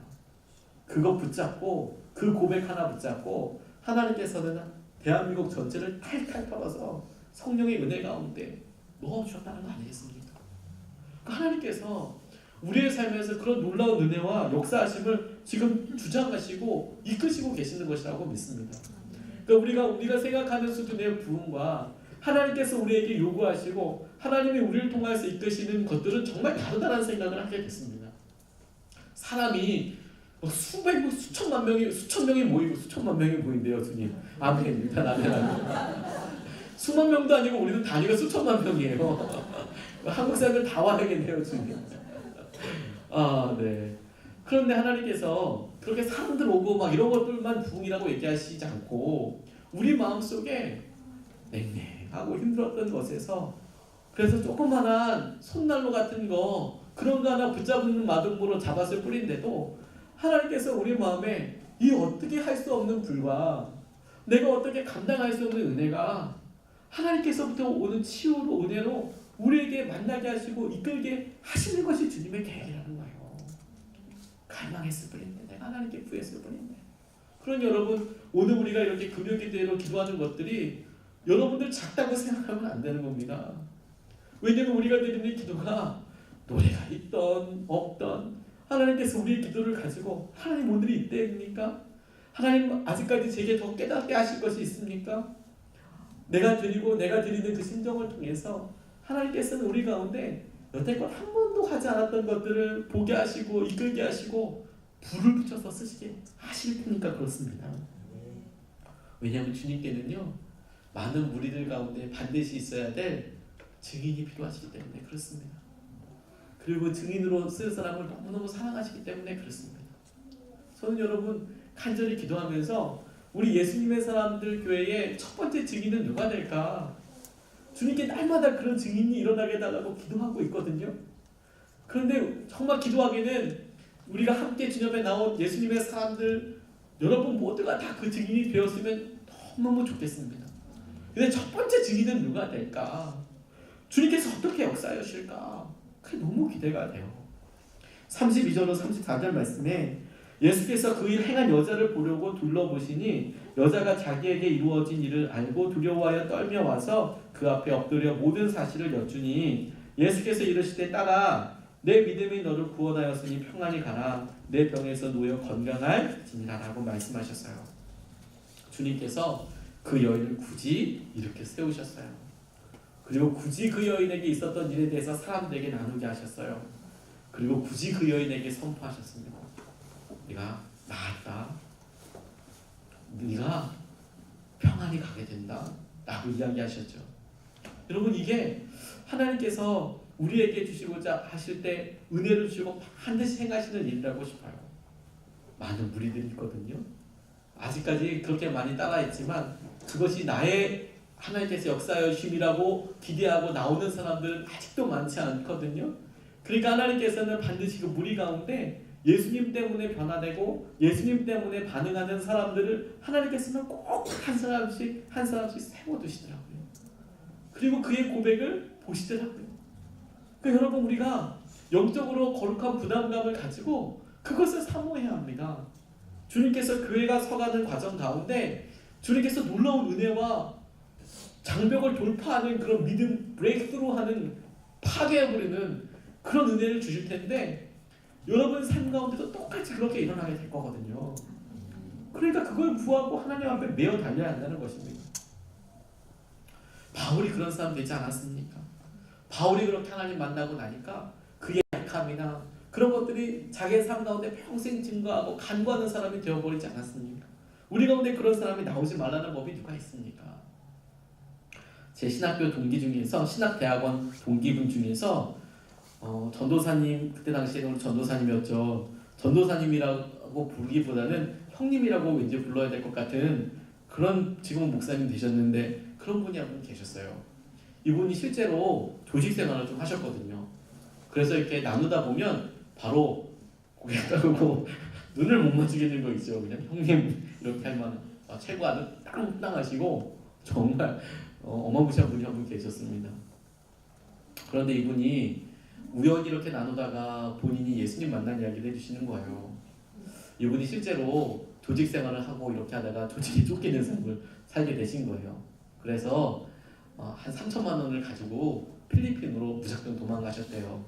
그거 붙잡고 그 고백 하나 붙잡고 하나님께서는 대한민국 전체를 탈탈 털어서 성령의 은혜 가운데 넣어주셨다는 거 아니겠습니까? 하나님께서 우리의 삶에서 그런 놀라운 은혜와 역사하심을 지금 주장하시고 이끄시고 계시는 것이라고 믿습니다. 그러니까 우리가 생각하는 수준의 부흥과 하나님께서 우리에게 요구하시고 하나님이 우리를 통해서 이끄시는 것들은 정말 다르다는 생각을 하게 됐습니다. 사람이 수천 명이 모이고 수천만 명이 모인대요, 주님. 아멘. 일단 아멘. 수만 명도 아니고 우리는 단위가 수천만 명이에요. 한국 사람들 다 와야겠네요, 주님. 아, 네. 그런데 하나님께서 그렇게 사람들 오고 막 이런 것들만 부흥이라고 얘기하시지 않고 우리 마음속에 냉랭하고 힘들었던 것에서 그래서 조그만한 손난로 같은 거 그런 거 하나 붙잡는 마등으로 잡았을 뿐인데도 하나님께서 우리 마음에 이 어떻게 할 수 없는 불과 내가 어떻게 감당할 수 없는 은혜가 하나님께서부터 오는 치유로 은혜로 우리에게 만나게 하시고 이끌게 하시는 것이 주님의 계획이라는 거예요. 갈망했을 뿐인데 내가 하나님께 구했을 뿐인데. 그런 여러분 오늘 우리가 이렇게 금요기도회로 기도하는 것들이 여러분들 작다고 생각하면 안 되는 겁니다. 왜냐하면 우리가 드리는 기도가 노래가 있던 없던 하나님께서 우리의 기도를 가지고 하나님 오늘이 이때입니까? 하나님 아직까지 제게 더 깨닫게 하실 것이 있습니까? 내가 드리는 그 심정을 통해서 하나님께서는 우리 가운데 여태껏 한 번도 하지 않았던 것들을 보게 하시고 이끌게 하시고 불을 붙여서 쓰시게 하실 테니까 그렇습니다. 왜냐하면 주님께는요 많은 무리들 가운데 반드시 있어야 될 증인이 필요하시기 때문에 그렇습니다. 그리고 증인으로 쓸 사람을 너무너무 사랑하시기 때문에 그렇습니다. 저는 여러분 간절히 기도하면서 우리 예수님의 사람들 교회의 첫 번째 증인은 누가 될까? 주님께 날마다 그런 증인이 일어나게 해달라고 기도하고 있거든요. 그런데 정말 기도하기는 우리가 함께 주님에 나온 예수님의 사람들 여러분 모두가 다 그 증인이 되었으면 너무너무 좋겠습니다. 근데 첫 번째 증인은 누가 될까? 주님께서 어떻게 역사하실까? 그게 너무 기대가 돼요. 32절로 34절 말씀에 예수께서 그 일 행한 여자를 보려고 둘러보시니 여자가 자기에게 이루어진 일을 알고 두려워하여 떨며 와서 그 앞에 엎드려 모든 사실을 여쭈니 예수께서 이르시되 딸아 내 믿음이 너를 구원하였으니 평안히 가라. 내 병에서 놓여 건강할지니라 라고 말씀하셨어요. 주님께서 그 여인을 굳이 이렇게 세우셨어요. 그리고 굳이 그 여인에게 있었던 일에 대해서 사람들에게 나누게 하셨어요. 그리고 굳이 그 여인에게 선포하셨습니다. 네가 나았다. 네가 평안히 가게 된다. 라고 이야기하셨죠. 여러분, 이게 하나님께서 우리에게 주시고자 하실 때 은혜를 주시고 반드시 행하시는 일이라고 싶어요. 많은 무리들이 있거든요. 아직까지 그렇게 많이 따라했지만 그것이 나의 하나님께서 역사의 힘이라고 기대하고 나오는 사람들은 아직도 많지 않거든요. 그러니까 하나님께서는 반드시 그 무리 가운데 예수님 때문에 변화되고 예수님 때문에 반응하는 사람들을 하나님께서는 꼭 한 사람씩 한 사람씩 세워두시더라고요. 그리고 그의 고백을 보시더라고요. 그러니까 여러분, 우리가 영적으로 거룩한 부담감을 가지고 그것을 사모해야 합니다. 주님께서 교회가 서가는 과정 가운데 주님께서 놀라운 은혜와 장벽을 돌파하는 그런 믿음 브레이크스루하는 파괴해버리는 그런 은혜를 주실 텐데 여러분 삶 가운데도 똑같이 그렇게 일어나게 될 거거든요. 그러니까 그걸 구하고 하나님 앞에 매어 달려야 한다는 것입니다. 바울이 그런 사람 되지 않았습니까? 바울이 그렇게 하나님 만나고 나니까 그의 약함이나 그런 것들이 자기의 삶 가운데 평생 증거하고 간구하는 사람이 되어버리지 않았습니까? 우리 가운데 그런 사람이 나오지 말라는 법이 누가 있습니까? 제 신학교 동기 중에서 신학대학원 동기분 중에서 전도사님, 그때 당시에는 전도사님이었죠. 전도사님이라고 부르기보다는 형님이라고 왠지 불러야 될 것 같은 그런, 지금은 목사님 되셨는데 그런 분이 한 분 계셨어요. 이분이 실제로 조직생활을 좀 하셨거든요. 그래서 이렇게 나누다 보면 바로 고개 까고 눈을 못 마주치는 거 있죠. 그냥 형님 이렇게 할 만한 체구가 땅땅하시고 정말 어마무시한 분이 한 분 계셨습니다. 그런데 이분이 우연히 이렇게 나누다가 본인이 예수님 만난 이야기를 해주시는 거예요. 이분이 실제로 조직 생활을 하고 이렇게 하다가 조직이 쫓기는 삶을 살게 되신 거예요. 그래서 한 3천만 원을 가지고 필리핀으로 무작정 도망가셨대요.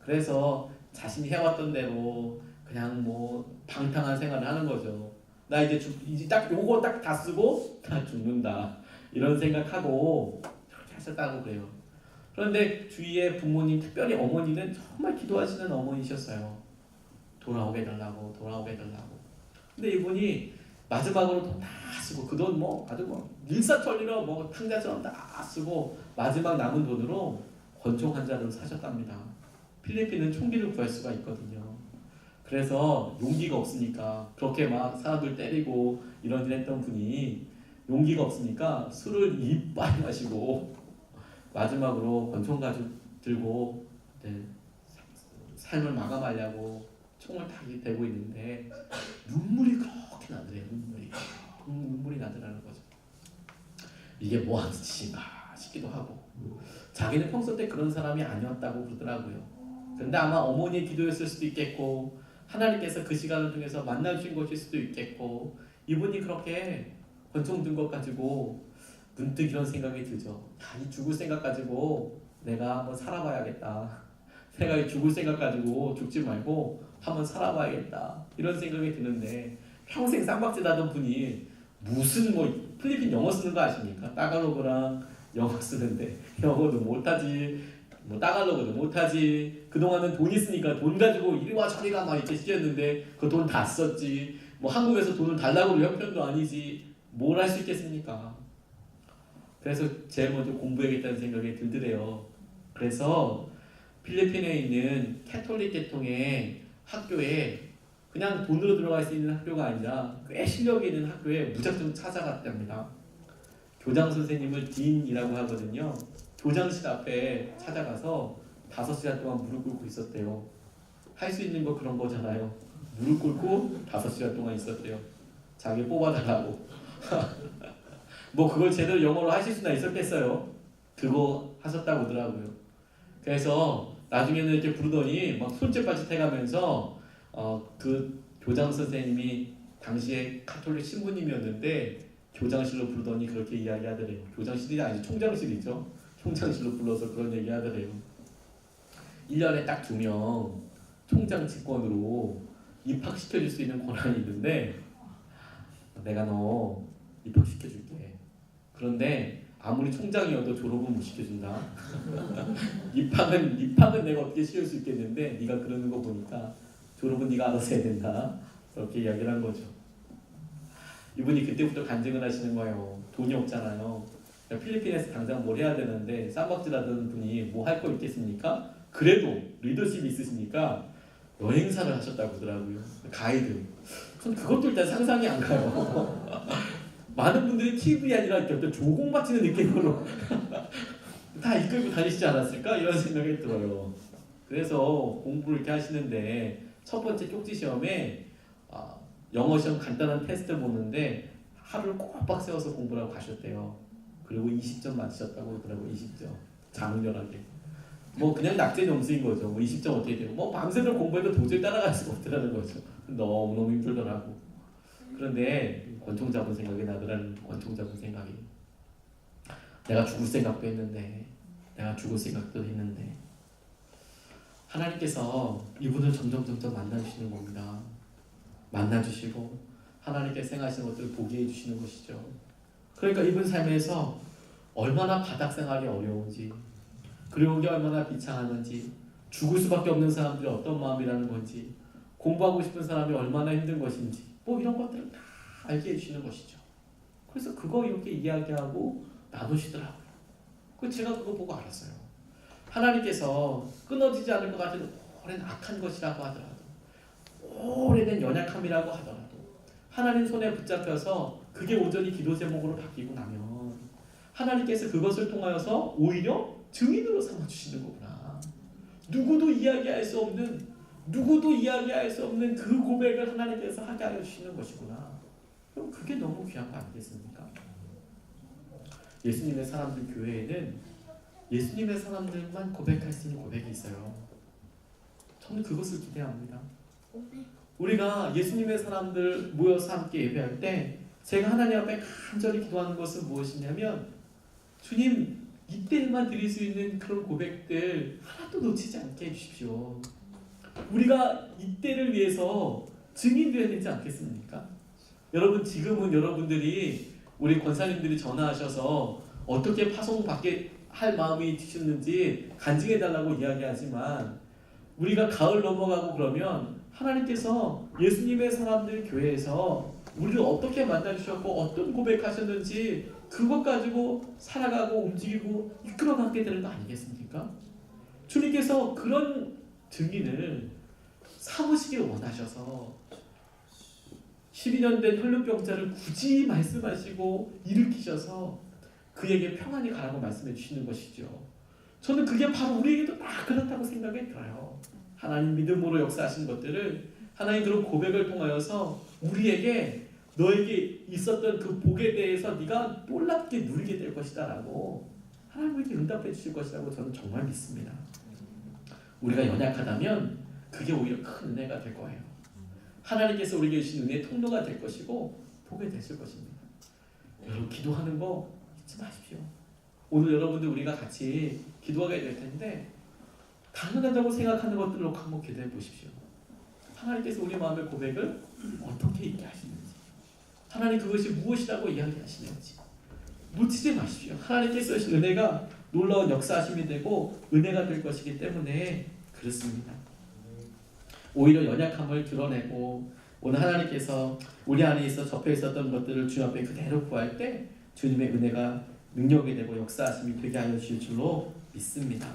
그래서 자신이 해왔던 대로 그냥 뭐 방탕한 생활을 하는 거죠. 나 이제 딱 요거 딱 다 쓰고 다 죽는다 이런 생각하고 그렇게 하셨다고 그래요. 그런데 주위에 부모님, 특별히 어머니는 정말 기도하시는 어머니셨어요. 돌아오게 달라고, 돌아오게 달라고. 근데 이분이 마지막으로 돈 다 쓰고, 그 돈 뭐 아주 뭐 일사천리로 뭐 탕자처럼 다 쓰고 마지막 남은 돈으로 권총 한 자루를 사셨답니다. 필리핀은 총기를 구할 수가 있거든요. 그래서 용기가 없으니까 그렇게 막 사람들 때리고 이런 일 했던 분이 용기가 없으니까 술을 이빨 마시고 마지막으로 권총 가지고 들고 삶을 마감하려고 총을 다 대고 있는데 눈물이 그렇게 나더래요. 눈물이 나더라는 거죠. 이게 뭐 하는 짓인가 싶기도 하고, 자기는 평소 때 그런 사람이 아니었다고 그러더라고요. 그런데 아마 어머니의 기도였을 수도 있겠고 하나님께서 그 시간을 통해서 만나주신 것일 수도 있겠고, 이분이 그렇게 권총 든 것 가지고 문득 이런 생각이 들죠. 이 죽을 생각 가지고 내가 한번 살아봐야겠다. 내가 이 죽을 생각 가지고 죽지 말고 한번 살아봐야겠다. 이런 생각이 드는데, 평생 쌍박질 하던 분이 무슨 뭐 필리핀 영어 쓰는 거 아십니까? 따갈로그랑 영어 쓰는데 영어도 못하지, 뭐 따갈로그도 못하지. 그동안은 돈 있으니까 돈 가지고 이리와 저리가 막 이렇게 시켰는데 그 돈 다 썼지. 뭐 한국에서 돈을 달라고 할 형편도 아니지. 뭘 할 수 있겠습니까? 그래서 제일 먼저 공부해야겠다는 생각이 들더래요. 그래서 필리핀에 있는 캐톨릭 계통의 학교에 그냥 돈으로 들어갈 수 있는 학교가 아니라 꽤 실력이 있는 학교에 무작정 찾아갔답니다. 교장 선생님을 딘이라고 하거든요. 교장실 앞에 찾아가서 5시간 동안 무릎 꿇고 있었대요. 할 수 있는 거 그런 거잖아요. 무릎 꿇고 5시간 동안 있었대요. 자기 뽑아달라고. 뭐 그걸 제대로 영어로 하실 수나 있었겠어요. 그거 하셨다고 하더라고요. 그래서 나중에는 이렇게 부르더니 막 손짓발짓 해가면서 그 교장 선생님이 당시에 가톨릭 신부님이었는데 교장실로 부르더니 그렇게 이야기하더래요. 교장실이 아니죠. 총장실이죠. 총장실로 불러서 그런 얘기 하더래요. 1년에 딱 2명 총장 직권으로 입학시켜줄 수 있는 권한이 있는데 내가 너 입학시켜줄게. 그런데 아무리 총장이어도 졸업은 못 시켜준다. 입학은 내가 어떻게 시킬 수 있겠는데 네가 그러는 거 보니까 졸업은 네가 알아서 해야 된다. 그렇게 이야기를 한 거죠. 이분이 그때부터 간증을 하시는 거예요. 돈이 없잖아요. 필리핀에서 당장 뭘 해야 되는데 쌈박질하던 분이 뭐 할 거 있겠습니까? 그래도 리더십이 있으시니까 여행사를 하셨다고 하더라고요. 가이드. 전 그것도 일단 상상이 안 가요. 많은 분들이 TV이 아니라 어떤 조공 바치는 느낌으로 다 이끌고 다니시지 않았을까? 이런 생각이 들어요. 그래서 공부를 이렇게 하시는데 첫 번째 쪽지 시험에 영어 시험 간단한 테스트 보는데 하루를 꼬박 세워서 공부를 하고 가셨대요. 그리고 20점 맞으셨다고 그러더라고요. 20점. 장렬하게. 뭐 그냥 낙제 점수인 거죠. 뭐 20점 어떻게 되고 뭐 밤새도록 공부해도 도저히 따라갈 수가 없더라는 거죠. 너무너무 힘들더라고. 그런데 권총 잡은 생각이 나더라는 권총 잡은 생각이. 내가 죽을 생각도 했는데 내가 죽을 생각도 했는데 하나님께서 이분을 점점 만나주시는 겁니다. 만나주시고 하나님께서 행하시는 것들을 보게 해주시는 것이죠. 그러니까 이분 삶에서 얼마나 바닥 생활이 어려운지 그리고 그게 얼마나 비창하는지 죽을 수밖에 없는 사람들이 어떤 마음이라는 건지 공부하고 싶은 사람이 얼마나 힘든 것인지 뭐 이런 것들을 다 알게 해주시는 것이죠. 그래서 그거 이렇게 이야기하고 나누시더라고요. 제가 그거 보고 알았어요. 하나님께서 끊어지지 않을 것 같은 오랜 악한 것이라고 하더라도 오래된 연약함이라고 하더라도 하나님 손에 붙잡혀서 그게 온전히 기도 제목으로 바뀌고 나면 하나님께서 그것을 통하여서 오히려 증인으로 삼아주시는 거구나. 누구도 이야기할 수 없는 그 고백을 하나님께서 하게 하여 주시는 것이구나. 그럼 그게 너무 귀한 거 아니겠습니까? 예수님의 사람들 교회에는 예수님의 사람들만 고백할 수 있는 고백이 있어요. 저는 그것을 기대합니다. 우리가 예수님의 사람들 모여서 함께 예배할 때 제가 하나님 앞에 간절히 기도하는 것은 무엇이냐면 주님 이때만 드릴 수 있는 그런 고백들 하나도 놓치지 않게 해주십시오. 우리가 이때를 위해서 증인되어야 되지 않겠습니까? 여러분 지금은 여러분들이 우리 권사님들이 전화하셔서 어떻게 파송받게 할 마음이 드셨는지 간증해달라고 이야기하지만 우리가 가을 넘어가고 그러면 하나님께서 예수님의 사람들 교회에서 우리를 어떻게 만나주셨고 어떤 고백하셨는지 그것 가지고 살아가고 움직이고 이끌어가게 되는 거 아니겠습니까? 주님께서 그런 증인을 삼으시길 원하셔서 12년 된 혈루병자를 굳이 말씀하시고 일으키셔서 그에게 평안이 가라고 말씀해 주시는 것이죠. 저는 그게 바로 우리에게도 다 그렇다고 생각이 들어요. 하나님 믿음으로 역사하신 것들을 하나님 그런 고백을 통하여서 우리에게 너에게 있었던 그 복에 대해서 네가 놀랍게 누리게 될 것이다 라고 하나님께 응답해 주실 것이라고 저는 정말 믿습니다. 우리가 연약하다면 그게 오히려 큰 은혜가 될 거예요. 하나님께서 우리에게 주신 은혜의 통로가 될 것이고 복이 되실 것입니다. 여러분 기도하는 거 잊지 마십시오. 오늘 여러분들 우리가 같이 기도하게 될 텐데 당연하다고 생각하는 것들을 놓고 한번 기도해 보십시오. 하나님께서 우리 마음의 고백을 어떻게 있게 하시는지 하나님 그것이 무엇이라고 이야기하시는지 놓치지 마십시오. 하나님께서 주신 은혜가 놀라운 역사하심이 되고 은혜가 될 것이기 때문에 그렇습니다. 오히려 연약함을 드러내고 오늘 하나님께서 우리 안에 있어 접해 있었던 것들을 주님 앞에 그대로 구할 때 주님의 은혜가 능력이 되고 역사하심이 되게 하여 주실 줄로 믿습니다.